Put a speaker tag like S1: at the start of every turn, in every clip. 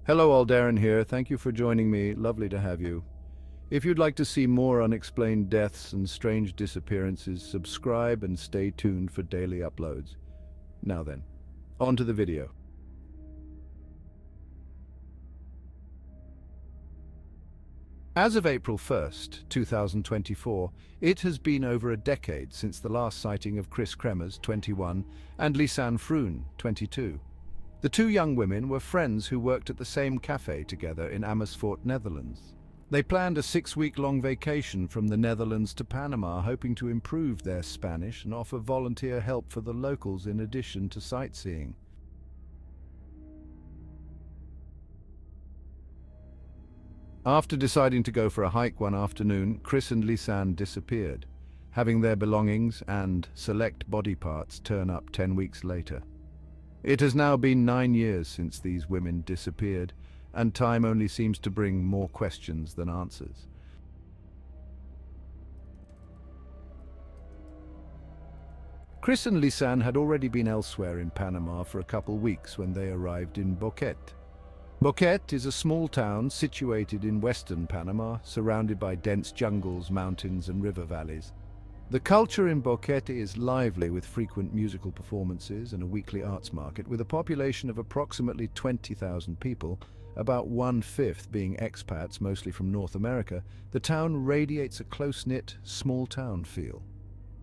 S1: Hello all, Darren here. Thank you for joining me. Lovely to have you. If you'd like to see more unexplained deaths and strange disappearances, subscribe and stay tuned for daily uploads. Now then, on to the video. As of April 1st, 2024, it has been over a decade since the last sighting of Kris Kremers, 21, and Lisanne Froon, 22. The two young women were friends who worked at the same cafe together in Amersfoort, Netherlands. They planned a 6-week-long vacation from the Netherlands to Panama, hoping to improve their Spanish and offer volunteer help for the locals in addition to sightseeing. After deciding to go for a hike one afternoon, Kris and Lisanne disappeared, having their belongings and select body parts turn up 10 weeks later. It has now been 9 years since these women disappeared, and time only seems to bring more questions than answers. Kris and Lisanne had already been elsewhere in Panama for a couple weeks when they arrived in Boket. Boket is a small town situated in western Panama, surrounded by dense jungles, mountains and river valleys. The culture in Boket is lively, with frequent musical performances and a weekly arts market. With a population of approximately 20,000 people, about 1/5 being expats, mostly from North America, the town radiates a close-knit, small-town feel.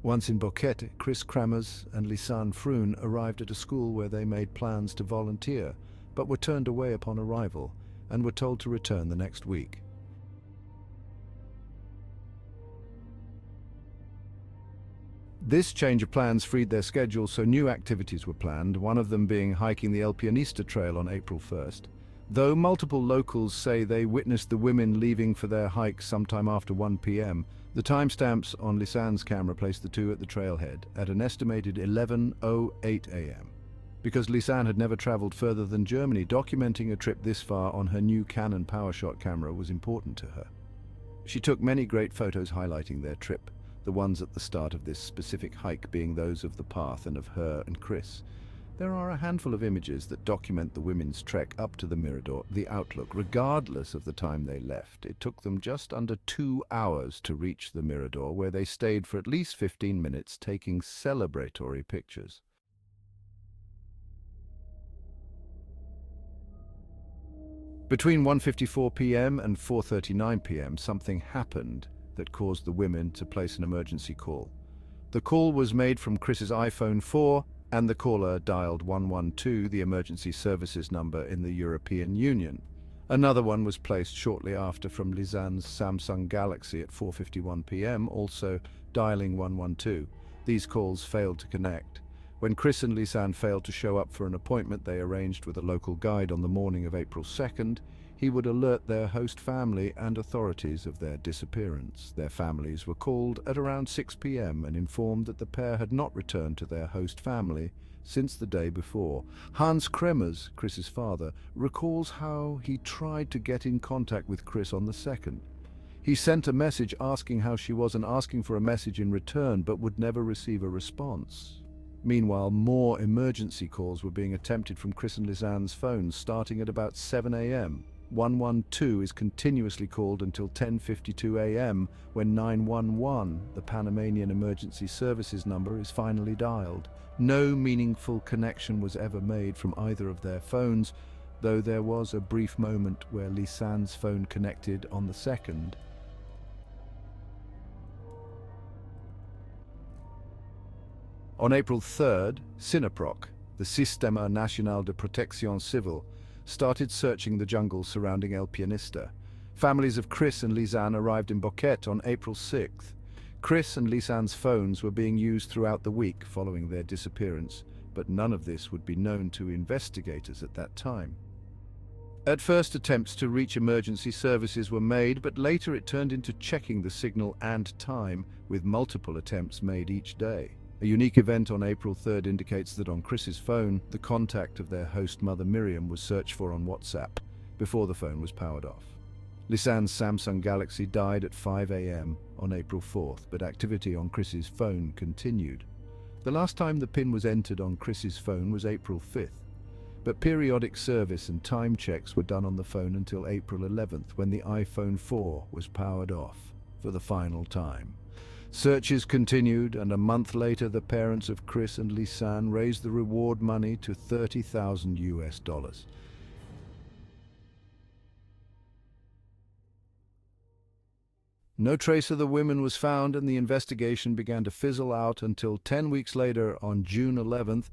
S1: Once in Boket, Kris Kremers and Lisanne Froon arrived at a school where they made plans to volunteer, but were turned away upon arrival and were told to return the next week. This change of plans freed their schedule, so new activities were planned, one of them being hiking the El Pianista Trail on April 1st. Though multiple locals say they witnessed the women leaving for their hike sometime after 1 p.m., the timestamps on Lisanne's camera placed the two at the trailhead at an estimated 11:08 a.m. Because Lisanne had never traveled further than Germany, documenting a trip this far on her new Canon PowerShot camera was important to her. She took many great photos highlighting their trip, the ones at the start of this specific hike being those of the path and of her and Kris. There are a handful of images that document the women's trek up to the Mirador, the outlook. Regardless of the time they left, it took them just under 2 hours to reach the Mirador, where they stayed for at least 15 minutes taking celebratory pictures. Between 1:54 p.m. and 4:39 p.m. something happened that caused the women to place an emergency call. The call was made from Kris's iPhone 4, and the caller dialed 112, the emergency services number in the European Union. Another one was placed shortly after from Lisanne's Samsung Galaxy at 4:51 p.m., also dialing 112. These calls failed to connect. When Kris and Lisanne failed to show up for an appointment they arranged with a local guide on the morning of April 2nd, he would alert their host family and authorities of their disappearance. Their families were called at around 6 p.m. and informed that the pair had not returned to their host family since the day before. Hans Kremers, Kris's father, recalls how he tried to get in contact with Kris on the 2nd. He sent a message asking how she was and asking for a message in return, but would never receive a response. Meanwhile, more emergency calls were being attempted from Kris and Lisanne's phones, starting at about 7 a.m. 112 is continuously called until 10:52 a.m. when 911, the Panamanian emergency services number, is finally dialed. No meaningful connection was ever made from either of their phones, though there was a brief moment where Lisanne's phone connected on the 2nd. On April 3rd, SINAPROC, the Sistema Nacional de Protección Civil, started searching the jungle surrounding El Pianista. Families of Kris and Lisanne arrived in Boket on April 6th. Kris and Lisanne's phones were being used throughout the week following their disappearance, but none of this would be known to investigators at that time. At first, attempts to reach emergency services were made, but later it turned into checking the signal and time, with multiple attempts made each day. A unique event on April 3rd indicates that on Kris's phone, the contact of their host mother Miriam was searched for on WhatsApp before the phone was powered off. Lisanne's Samsung Galaxy died at 5 a.m. on April 4th, but activity on Kris's phone continued. The last time the PIN was entered on Kris's phone was April 5th. but periodic service and time checks were done on the phone until April 11th, when the iPhone 4 was powered off for the final time. Searches continued, and a month later the parents of Kris and Lisanne raised the reward money to $30,000. No trace of the women was found, and the investigation began to fizzle out until 10 weeks later, on June 11th,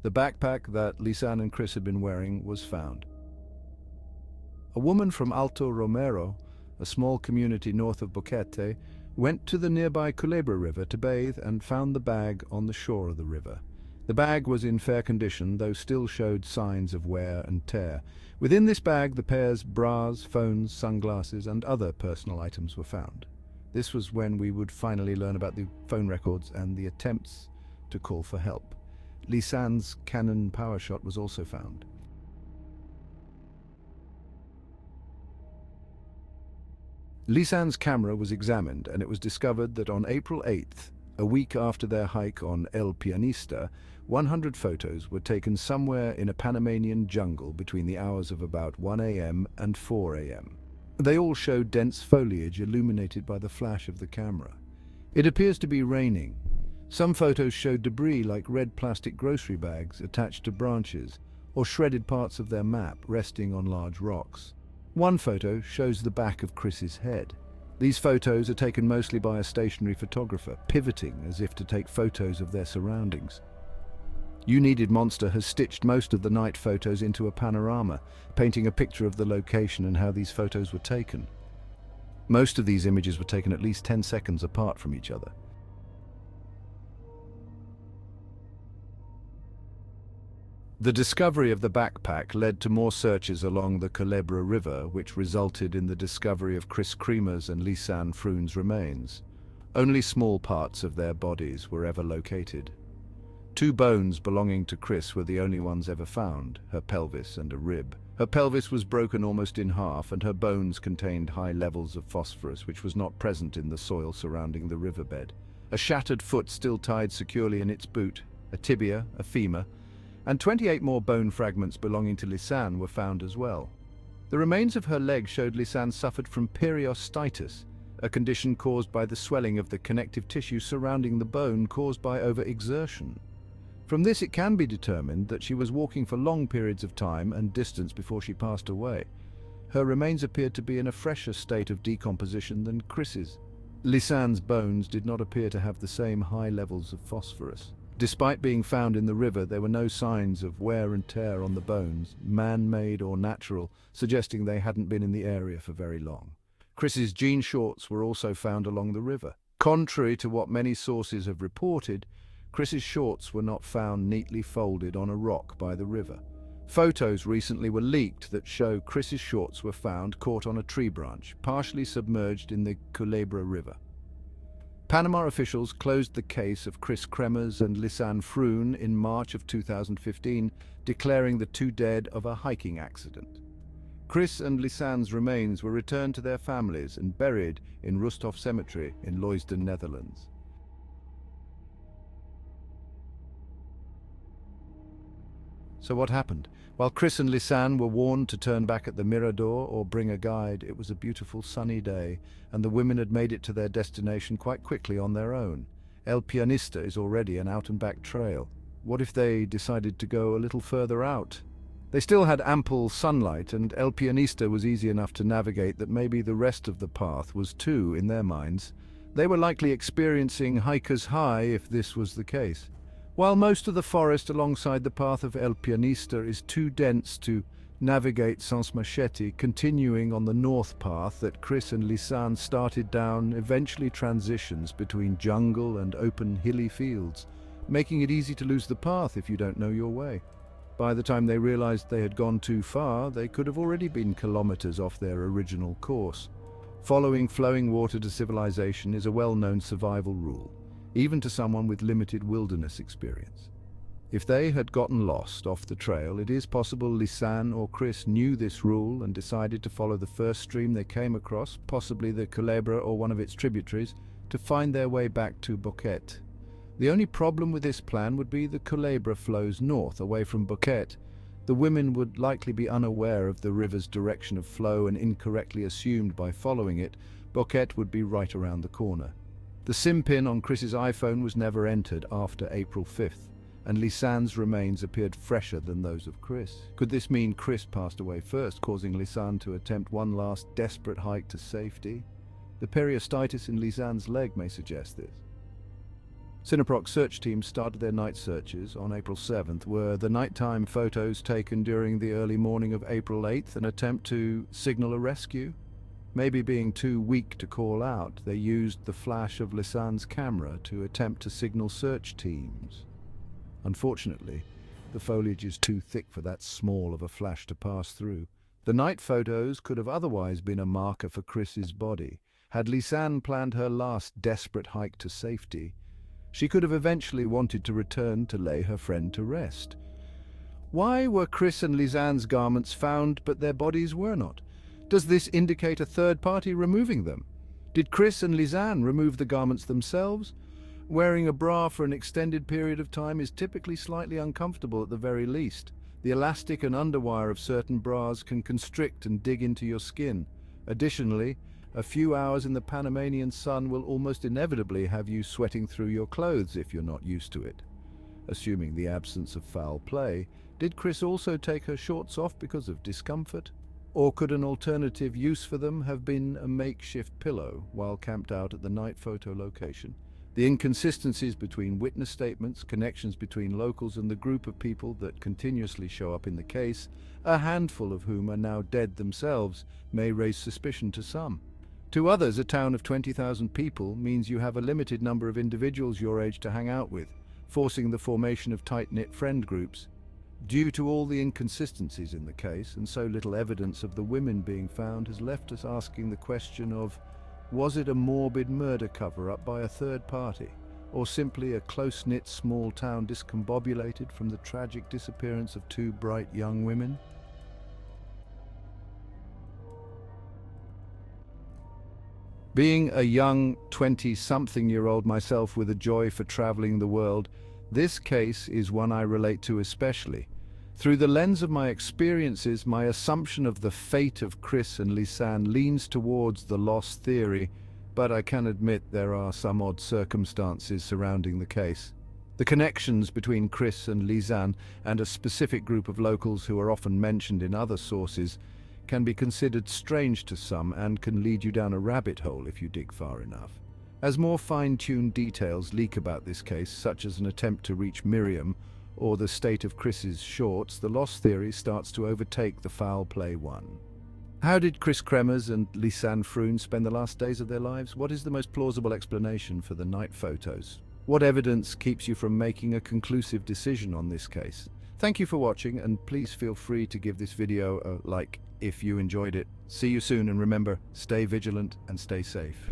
S1: the backpack that Lisanne and Kris had been wearing was found. A woman from Alto Romero, a small community north of Boket, went to the nearby Culebra River to bathe and found the bag on the shore of the river. The bag was in fair condition, though still showed signs of wear and tear. Within this bag, the pair's bras, phones, sunglasses, and other personal items were found. This was when we would finally learn about the phone records and the attempts to call for help. Lisanne's Canon PowerShot was also found. Lisanne's camera was examined, and it was discovered that on April 8th, a week after their hike on El Pianista, 100 photos were taken somewhere in a Panamanian jungle between the hours of about 1 a.m. and 4 a.m. They all showed dense foliage illuminated by the flash of the camera. It appears to be raining. Some photos showed debris like red plastic grocery bags attached to branches, or shredded parts of their map resting on large rocks. One photo shows the back of Kris's head. These photos are taken mostly by a stationary photographer, pivoting as if to take photos of their surroundings. You Needed Monster has stitched most of the night photos into a panorama, painting a picture of the location and how these photos were taken. Most of these images were taken at least 10 seconds apart from each other. The discovery of the backpack led to more searches along the Culebra River, which resulted in the discovery of Kris Kremers and Lisanne Froon's remains. Only small parts of their bodies were ever located. 2 bones belonging to Kris were the only ones ever found, her pelvis and a rib. Her pelvis was broken almost in half, and her bones contained high levels of phosphorus, which was not present in the soil surrounding the riverbed. A shattered foot still tied securely in its boot, a tibia, a femur, and 28 more bone fragments belonging to Lisanne were found as well. The remains of her leg showed Lisanne suffered from periostitis, a condition caused by the swelling of the connective tissue surrounding the bone caused by overexertion. From this, it can be determined that she was walking for long periods of time and distance before she passed away. Her remains appeared to be in a fresher state of decomposition than Kris's. Lisanne's bones did not appear to have the same high levels of phosphorus. Despite being found in the river, there were no signs of wear and tear on the bones, man-made or natural, suggesting they hadn't been in the area for very long. Kris's jean shorts were also found along the river. Contrary to what many sources have reported, Kris's shorts were not found neatly folded on a rock by the river. Photos recently were leaked that show Kris's shorts were found caught on a tree branch, partially submerged in the Culebra River. Panama officials closed the case of Kris Kremers and Lisanne Froon in March of 2015, declaring the 2 dead of a hiking accident. Kris and Lisanne's remains were returned to their families and buried in Rusthof Cemetery in Leusden, Netherlands. So what happened? While Kris and Lisanne were warned to turn back at the Mirador or bring a guide, it was a beautiful sunny day, and the women had made it to their destination quite quickly on their own. El Pianista is already an out-and-back trail. What if they decided to go a little further out? They still had ample sunlight, and El Pianista was easy enough to navigate that maybe the rest of the path was too, in their minds. They were likely experiencing hiker's high if this was the case. While most of the forest alongside the path of El Pianista is too dense to navigate sans machete, continuing on the north path that Kris and Lisanne started down eventually transitions between jungle and open hilly fields, making it easy to lose the path if you don't know your way. By the time they realized they had gone too far, they could have already been kilometers off their original course. Following flowing water to civilization is a well-known survival rule, even to someone with limited wilderness experience. If they had gotten lost off the trail, it is possible Lisanne or Kris knew this rule and decided to follow the first stream they came across, possibly the Culebra or one of its tributaries, to find their way back to Boket. The only problem with this plan would be the Culebra flows north away from Boket, The women would likely be unaware of the river's direction of flow and incorrectly assumed by following it, Boket would be right around the corner. The SIM pin on Kris's iPhone was never entered after April 5th, and Lisanne's remains appeared fresher than those of Kris. Could this mean Kris passed away first, causing Lisanne to attempt one last desperate hike to safety? The periostitis in Lisanne's leg may suggest this. Cineproc search teams started their night searches on April 7th. Were the nighttime photos taken during the early morning of April 8th an attempt to signal a rescue? Maybe being too weak to call out, they used the flash of Lisanne's camera to attempt to signal search teams. Unfortunately, the foliage is too thick for that small of a flash to pass through. The night photos could have otherwise been a marker for Kris's body. Had Lisanne planned her last desperate hike to safety, she could have eventually wanted to return to lay her friend to rest. Why were Kris and Lisanne's garments found but their bodies were not? Does this indicate a third party removing them? Did Kris and Lisanne remove the garments themselves? Wearing a bra for an extended period of time is typically slightly uncomfortable at the very least. The elastic and underwire of certain bras can constrict and dig into your skin. Additionally, a few hours in the Panamanian sun will almost inevitably have you sweating through your clothes if you're not used to it. Assuming the absence of foul play, did Kris also take her shorts off because of discomfort? Or could an alternative use for them have been a makeshift pillow while camped out at the night photo location? The inconsistencies between witness statements, connections between locals and the group of people that continuously show up in the case, a handful of whom are now dead themselves, may raise suspicion to some. To others, a town of 20,000 people means you have a limited number of individuals your age to hang out with, forcing the formation of tight-knit friend groups. Due to all the inconsistencies in the case and so little evidence of the women being found has left us asking the question of, was it a morbid murder cover-up by a third party, or simply a close-knit small town discombobulated from the tragic disappearance of two bright young women? Being a young 20-something-year-old myself with a joy for traveling the world, this case is one I relate to especially. Through the lens of my experiences, my assumption of the fate of Kris and Lisanne leans towards the loss theory, but I can admit there are some odd circumstances surrounding the case. The connections between Kris and Lisanne and a specific group of locals who are often mentioned in other sources can be considered strange to some and can lead you down a rabbit hole if you dig far enough. As more fine-tuned details leak about this case, such as an attempt to reach Miriam or the state of Kris's shorts, the loss theory starts to overtake the foul play one. How did Kris Kremers and Lisanne Froon spend the last days of their lives? What is the most plausible explanation for the night photos? What evidence keeps you from making a conclusive decision on this case? Thank you for watching, and please feel free to give this video a like if you enjoyed it. See you soon, and remember, stay vigilant and stay safe.